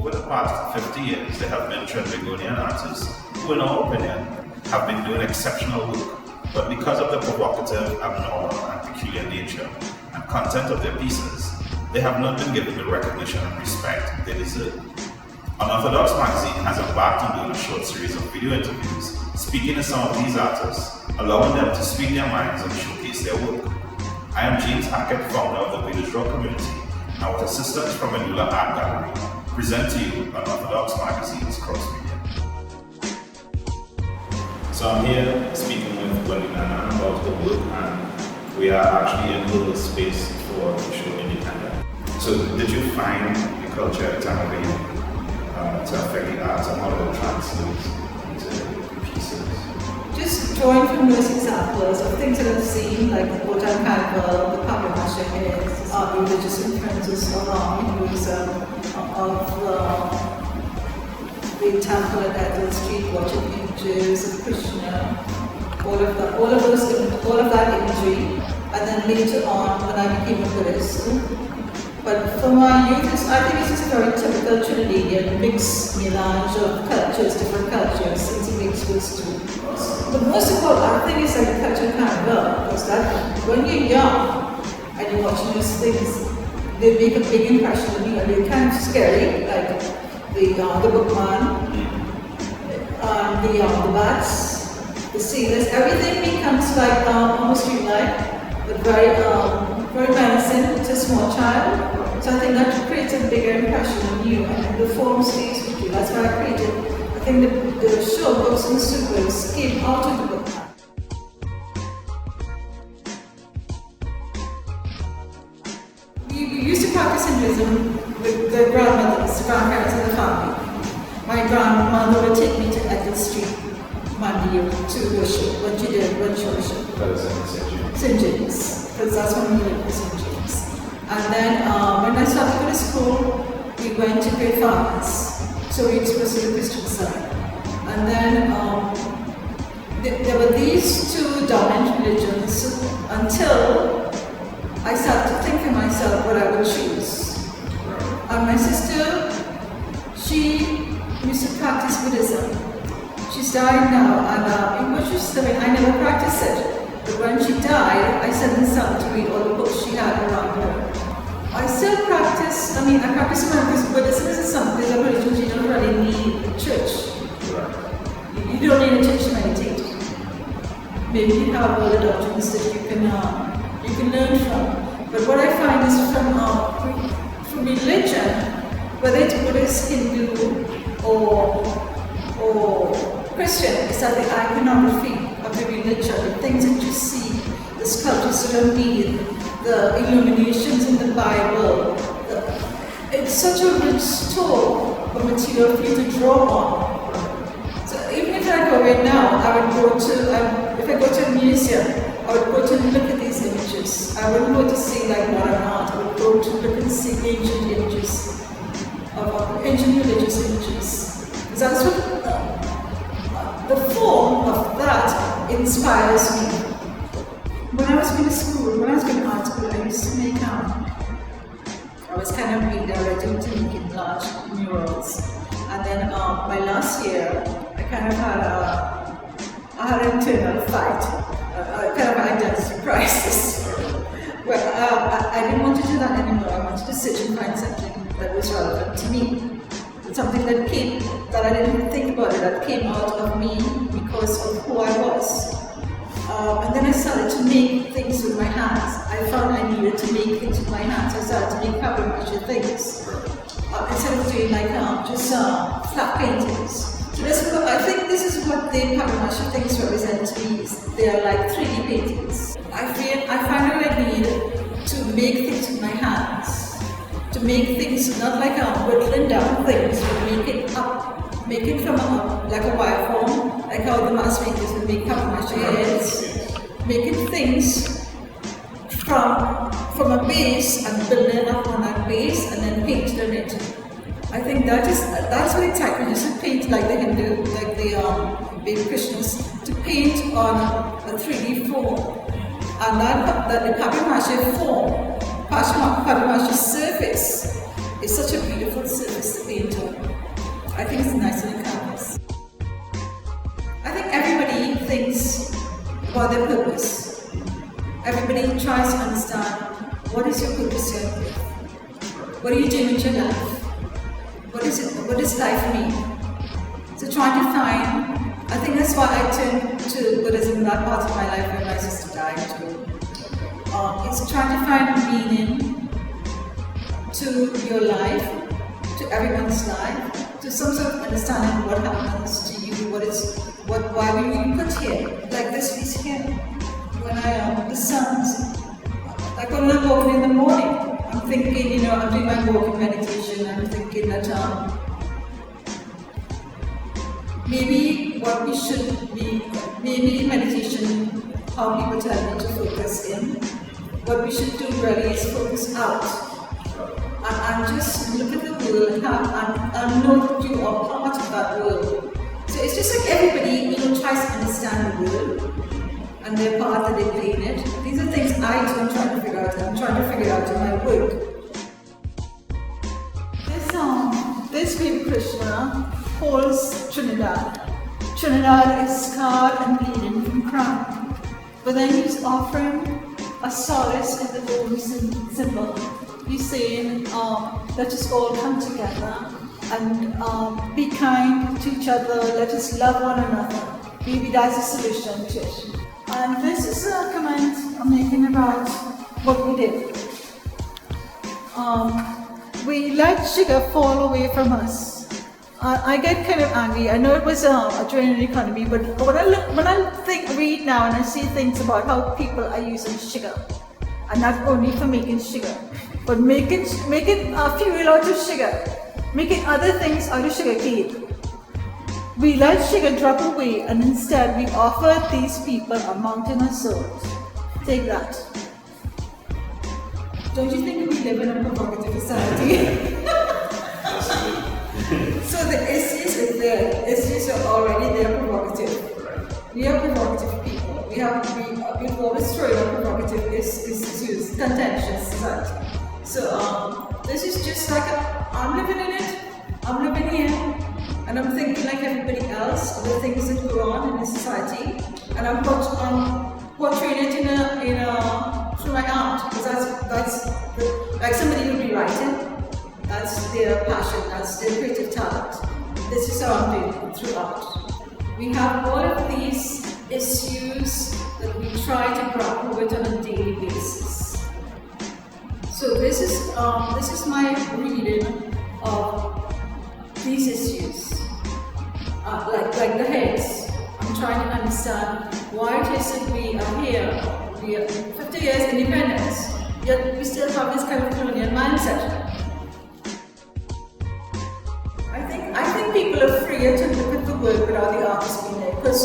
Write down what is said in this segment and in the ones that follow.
over the past 50 years, there have been Trinbagonian artists who, in our opinion, have been doing exceptional work, but because of the provocative, abnormal, and peculiar nature and content of their pieces, they have not been given the recognition and respect they deserve. Unorthodox magazine has embarked on doing a short series of video interviews, speaking to some of these artists, allowing them to speak their minds and showcase their work. I am James Hackett, founder of the Village Rock community, and with assistance from Manula Art Gallery, present to you Unorthodox Magazine's Cross Media. So I'm here speaking with Wendy Nanan about her work, and we are actually in her space for the show Independent. So did you find the culture at Tamale to affect the arts, and how did it translate into pieces? Just drawing from those examples of things that I've seen, like the Bhutan Carnival, the papier-mâché heads, art religious influences along the the temple at Ethel Street, watching images of Krishna, all of that imagery, and then later on when I became a Buddhist. But for my youth, I think it's just a very typical Trinidadian mix, melange of cultures, different cultures, things to be exposed to. But most of all, I think it's like the culture carnival, because that when you're young and you're watching those things, they make a big impression on you, and they're kind of scary, like the bookman, the bats, the sailors, everything becomes like almost dreamlike, but very menacing to a small child. So I think that creates a bigger impression on you, and the form stays with you. That's why I created. I think the show Books and Supers came out of the book. We used to practice Hinduism with the grandmothers, the grandparents in the family. My grandmother would take me to Ethel Street Monday to worship when she worship. That is in St. James, because that's when we lived in St. James. And then when I started going to school, we went to Great Farmers, so we exposed to the Christian side. And then there were these two dominant religions until I started to think for myself what I would choose. And my sister, she used to practice Buddhism. She's died now, and in which she was living, I never practiced it. But when she died, I sent my son to read all the books she had around her. I still practice, I practice because Buddhism is something, a religion you don't really need a church. You don't need a church to meditate. Maybe you have all the doctrines that you can learn from. But what I find is from religion, whether it's Buddhist, Hindu, or Christian, it's that the iconography of the religion, the things that you see, the sculptures underneath, the illuminations in the Bible. It's such a rich store of material for you to draw on. So even if I go right now, I would go to, if I go to a museum, I would go to look at these images. I wouldn't go to see like modern art, I would go to look and see ancient images, of ancient religious images. Because that's what the form of that inspires me. When I was going to school, when I was going to art school, I used to make I was kind of redirected to making large murals. And then my last year, I kind of had an internal fight, kind of an identity crisis. Well, I didn't want to do that anymore. I wanted to sit and find something that was relevant to me. Something that I didn't think about it, that came out of me because of who I was. And then I started to make things with my hands. I found I needed to make things with my hands. I started to make papier-mâché things. Instead of doing like just flat paintings. So I think this is what the papier-mâché things represent to me. They are like 3D paintings. I find that I need to make things with my hands. To make things not like whittling down things, but make it up, make it from like a wire form, like how the mass makers would make papier-mâché heads, making things from a base and building up on that base and then painting on it. I think that's what excites me, just to paint like the Hindu, like the baby Krishnas, to paint on a 3D form, and that the papier-mâché form, papier-mâché surface It's such a beautiful surface to paint on. I think it's nice on the canvas. I think everybody thinks about their purpose. Everybody tries to understand what is your purpose here on earth? What are you doing with your life? What does life mean? So trying to find, I think that's why I turned to Buddhism in that part of my life when my sister died too. It's trying to find meaning to your life, to everyone's life, to some sort of understanding what happens to you, why were you put here? Like this piece here. When the sun's, like when I'm walking in the morning, I'm thinking, I'm doing my walking meditation, I'm thinking that maybe what we should be, maybe meditation, how people tell me to focus in, what we should do really is focus out. And just look at the world and know that you are part of that world. So it's just like everybody, tries to understand the world and their part that they play in it. These are things I do, I'm trying to figure out. I'm trying to figure out in my work. This baby Krishna holds Trinidad. Trinidad is scarred and bleeding from crime. But then he's offering a solace in the Om symbol. He's saying, let us all come together and be kind to each other, let us love one another. Maybe that's a solution to it. And this is a comment I'm making about what we did. We let sugar fall away from us. I get kind of angry. I know it was a draining economy, but when I read now and I see things about how people are using sugar, and not only for making sugar, but making fuel out of sugar, making other things out of sugar cane. We let sugar drop away, and instead we offer these people a mountain of salt. Take that. Don't you think we live in a provocative society? So the issues is there. Issues are already there, provocative. We are provocative people. We've always tried our provocative issues, contentious society. So this is just like I'm living in it. I'm living here, and I'm thinking like everybody else of the things that go on in the society, and I'm portraying it through my art, because that's like somebody would be writing. That's their passion, that's their creative talent. This is how I'm doing it through art. We have all of these issues that we try to grapple with on a daily basis. So this is my reading of these issues, like the heads. I'm trying to understand why it is that we are here. We are 50 years independence, yet we still have this kind of colonial mindset. I think people are freer to look at the work without the artist being there, because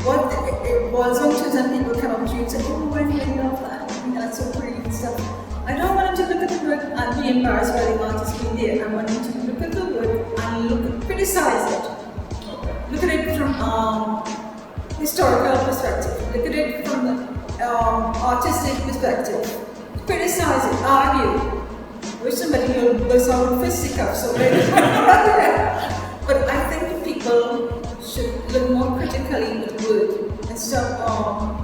what it was on Twitter, and people come up to you and say, oh, Wendy, I love that, that's so pretty and stuff. I don't want them to look at the work and be embarrassed by the artist being there. I want them to look at the work and criticize it. Look at it from historical perspective. Look at it from the artistic perspective. Criticize it, argue. I wish somebody goes out with fisticuffs already. But I think people should look more critically at work and stop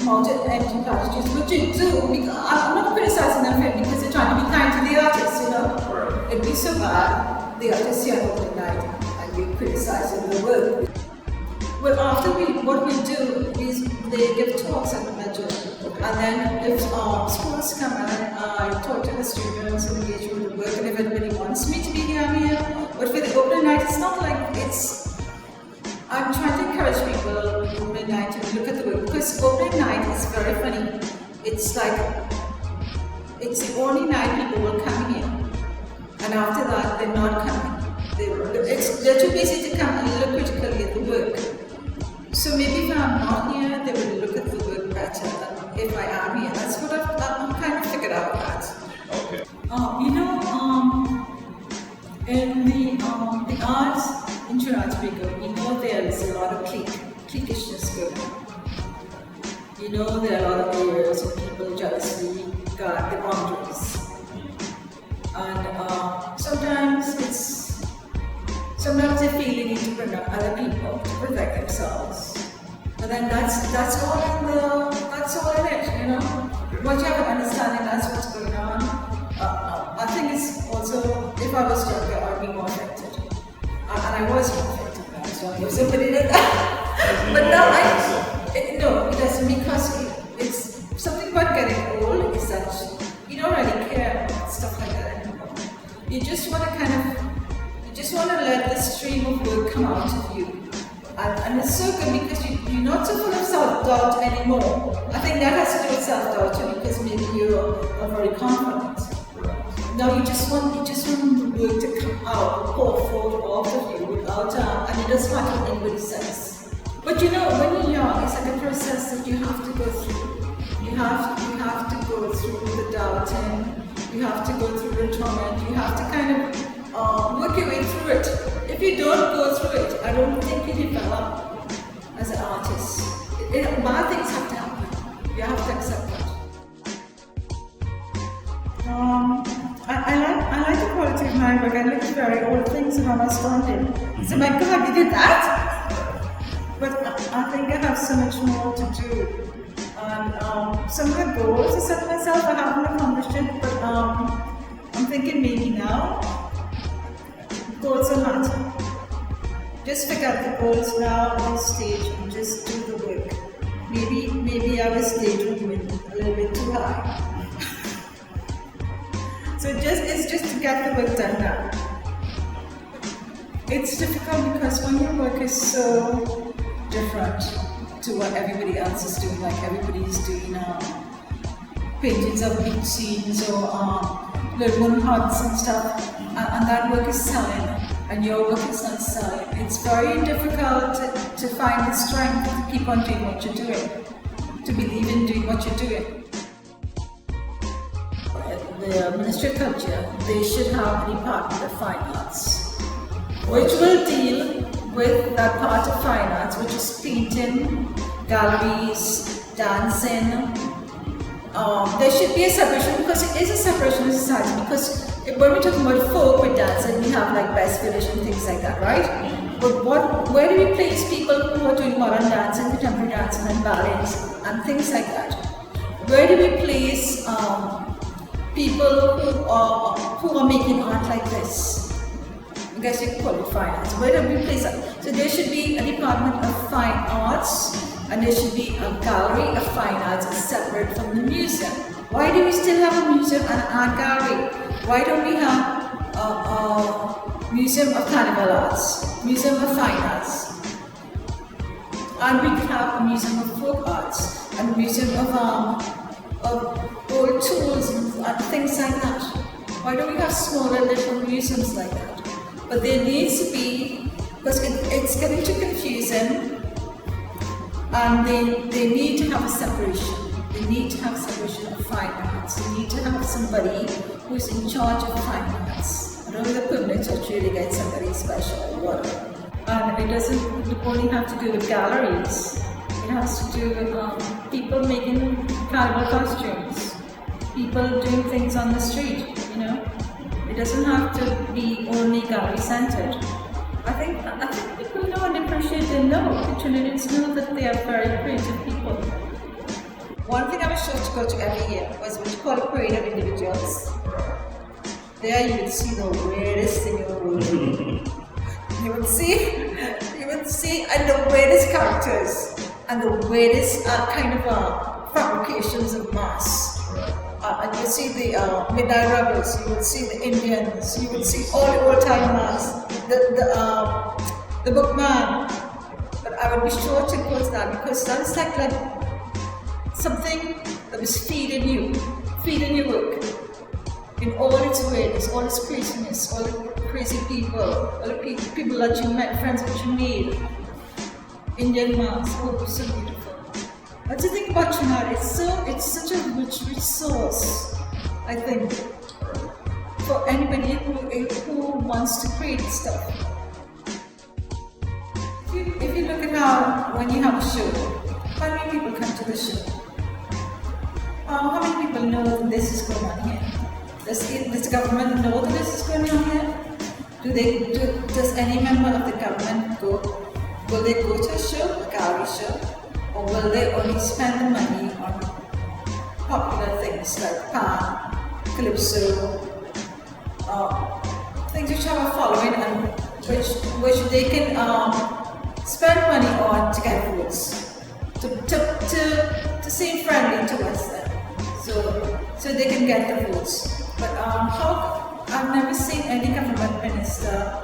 mounted empty platitudes, which you do. Because I'm not criticizing them for it because they're trying to be kind to the artists, Right. It'd be so bad, the artists here open night and we criticizing the work. Well, after what we do is they give talks at the Metro, and then if schools come and I talk to the students and engage with the work, and if anybody wants me to be here, I'm here. But for the open night, it's not like I'm trying to encourage people with open night to look at the work, because open night is very funny. It's like, it's the only night people will come here, and after that, they're not coming. They're too busy to come and look critically at the work. So maybe if I'm not here, they will look at the work better than if I am here. That's what I'm kind of figured out that. Okay. In the arts in Trinidad and Tobago, there is a lot of cliquishness going on. There are a lot of areas where people jealously guard the boundaries. And other people to protect themselves. But then that's all in it, you know. Once you have an understanding, that's what's going on. I think it's also, if I was younger, I'd be more affected. And I was more affected when I was younger. If somebody did that. But now no, it doesn't, because it's something about getting old is that you don't really care about stuff like that anymore. You just want to let the stream of work come out of you. And it's so good because you're not so full of self-doubt anymore. I think that has to do with self-doubt too, because maybe you're not very confident. Now you just want the work to come out, pour forth off of you without, and it doesn't matter what anybody says. But you know, when you're young, it's like a process that you have to go through. You have to go through the doubting. You have to go through the torment. You have to kind of work your way through it. If you don't go through it, I don't think you develop as an artist. Bad things have to happen. You have to accept that. I like the quality of my work. I look at very old things and how I started. So my God, you did that? But I think I have so much more to do. And some of the goals I set myself, I haven't accomplished it, but I'm thinking maybe now. Goals are not. Just forget the goals now on stage and just do the work. Maybe I was daydreaming a little bit too high. So it's just to get the work done now. It's difficult because when your work is so different to what everybody else is doing, like everybody is doing paintings of beach scenes or little huts and stuff, and that work is selling, and your work is not selling. It's very difficult to find the strength to keep on doing what you're doing, to believe in doing what you're doing. The Ministry of Culture, they should have a department of fine arts, which will deal with that part of fine arts, which is painting, galleries, dancing. There should be a separation, because it is a separation of society, because when we're talking about folk with dancing, we have like Best Village and things like that, right? But where do we place people who are doing modern dancing, contemporary dancing and ballets and things like that? Where do we place people who are making art like this? I guess you could call it fine arts. Where do we place that? So there should be a department of fine arts, and there should be a gallery of fine arts separate from the museum. Why do we still have a museum and an art gallery? Why don't we have a museum of carnival arts, museum of fine arts? And we could have a museum of folk arts, and a museum of old tools and things like that. Why don't we have smaller little museums like that? But there needs to be, because it's getting too confusing, and they need to have a separation. They need to have a separation of fine arts. They need to have somebody who's in charge of fine arts. I don't know the permanent church really get somebody special or whatever. And it doesn't only have to do with galleries. It has to do with people making carnival costumes, people doing things on the street, you know. It doesn't have to be only gallery centered. I think people know and appreciate and know. The Trinidadians know that they are very creative people. One thing I was sure to go to every year was what you call a parade of individuals. There you would see the weirdest thing in the world. You would see and the weirdest characters and the weirdest kind of fabrications of masks. And you see the Midnight Rebels, you would see the Indians, you would see all the old-time masks, the bookman. But I would be sure to go to that, because that is like something that was feeding your work in all its weirdness, all its craziness, all the crazy people, all the people that you met, friends that you made. Indian masks, oh, so beautiful. That's the thing about Trinidad, it's such a rich source, I think, for anybody who wants to create stuff. If you look at how, when you have a show, how many people come to the show? How many people know that this is going on here? Does the government know that this is going on here? Does any member of the government will they go to a show, a gallery show, or will they only spend the money on popular things like pan, calypso, things which have a following and which they can spend money on to get votes, to seem friendly towards them, so they can get the votes. But I've never seen any government minister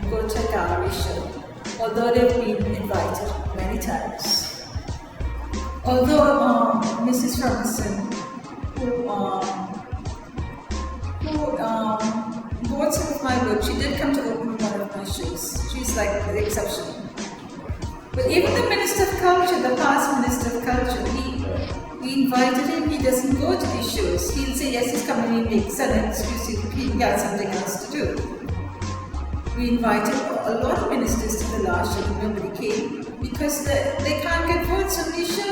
go to a gallery show, although they've been invited many times. Although Mrs. Robinson, who bought some of my work, she did come to open one of my shows. She's like the exception. But even the Minister of Culture, the past Minister of Culture, we invited him, he doesn't go to these shows. He'll say, yes, he's coming, he makes an excuse, he got something else to do. We invited a lot of ministers to the last show, nobody came, because they can't get votes on these shows.